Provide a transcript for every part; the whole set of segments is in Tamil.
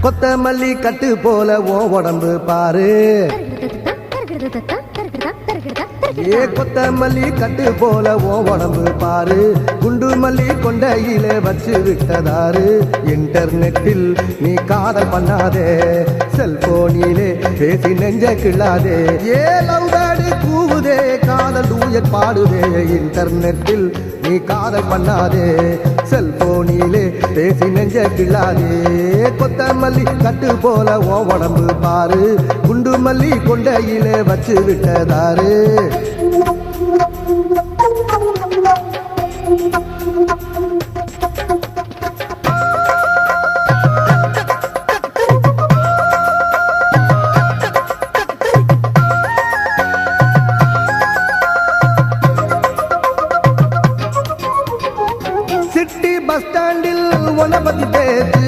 கொத்தமல்லி கட்டு போல ஓ உடம்பு பாரு. ஏ கொத்தமல்லி கட்டு போல ஓ உடம்பு பாரு. குண்டு மல்லி கொண்டையிலே வச்சு விட்டதாரு. இன்டர்நெட்டில் நீ காதல் பண்ணாதே, செல்போனிலே பேசி நெஞ்ச கிள்ளாதே. ஏ லவ் பேர்டு கூவுதே, காதல் டூயட் பாடுதே. இன்டர்நெட்டில் நீ காதல் பண்ணாதே, செல்போனிலே பேசி நெஞ்ச கிள்ளாதே. கொத்தமல்லி கட்டு போல ஓ உடம்பு பாரு. குண்டு மல்லி கொண்டையிலே வச்சு விட்டதாரு. சிட்டி பஸ் ஸ்டாண்டில் உன்னை பத்தி பேச்சு,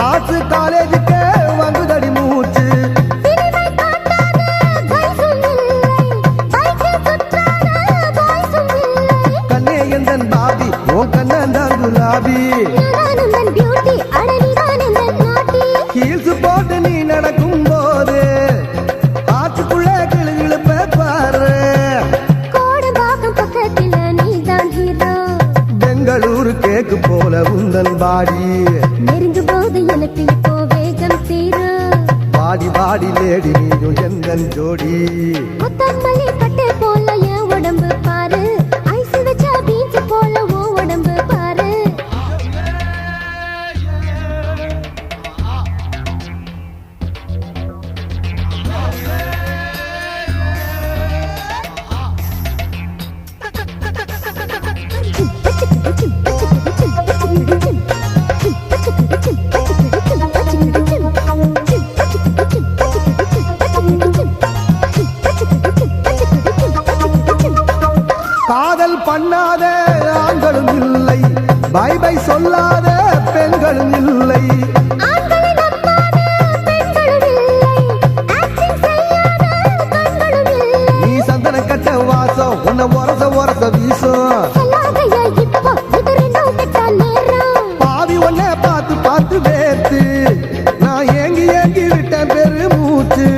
ஆர்ட்ஸ் காலேஜுக்கு வந்துதடி மூச்சு. கண்ணே எந்தன் பாபி, உன் கண்ணந்தான் குலாபி. ஹீல்ஸ் போட்டு நீ நடக்கும் போது ஆற்றுக்குள்ள கிளுகிழுப்ப பாரு. பெங்களூரு கேக்கு போல உந்தன் பாடி. நெருங்கும் போது எனக்கு இப்போ வேகம் தீரு. பாடி பாடி லேடி நீயும் எந்தன் ஜோடி. கொத்தமல்லி கட்டு போல என் உடம்பு பாரு. ஐஸ் வச்ச பீச் போல உன் உடம்பு பாரு. காதல் பண்ணாத ஆண்களும் இல்லை, பை பை சொல்லாத பெண்களும் இல்லை. நீ சந்தன கட்ட வாசம் உன்னை ஒரச ஒரச வீசும். பாவி உன்னை பார்த்து பார்த்து வேர்த்து நான் ஏங்கி ஏங்கி விட்டேன் பெரு மூச்சு.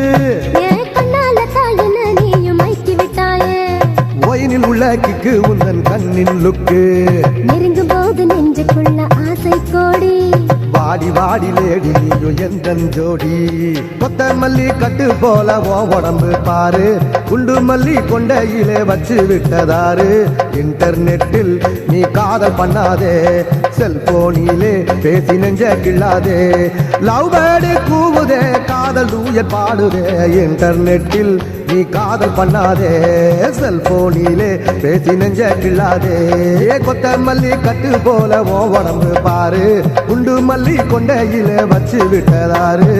ஒயினில் உள்ள கிக்கு உந்தன் கண்ணின் லுக்கு. நெருங்கும் போது நெஞ்சுக்குள்ள ஆசை கோடி. வாடி வாடி லேடி நீயும் எந்தன் ஜோடி. கொத்தமல்லி கட்டு போல ஓ உடம்பு பாரு. குண்டு மல்லி கொண்டையிலே வச்சு விட்டதாரு. இன்டர்நெட்டில் நீ காதல் பண்ணாதே, செல்போனிலே பேசி நெஞ்ச கிள்ளாதே. லவ் பேர்டு கூவுதே, காதல் டூயட் பாடுதே. இன்டர்நெட்டில் நீ காதல் பண்ணாதே, செல்போனிலே பேசி நெஞ்ச கிள்ளாதே. கொத்தமல்லி கட்டு போல ஓ உடம்பு பாரு. குண்டு மல்லி கொண்டையிலே வச்சு விட்டதாரு.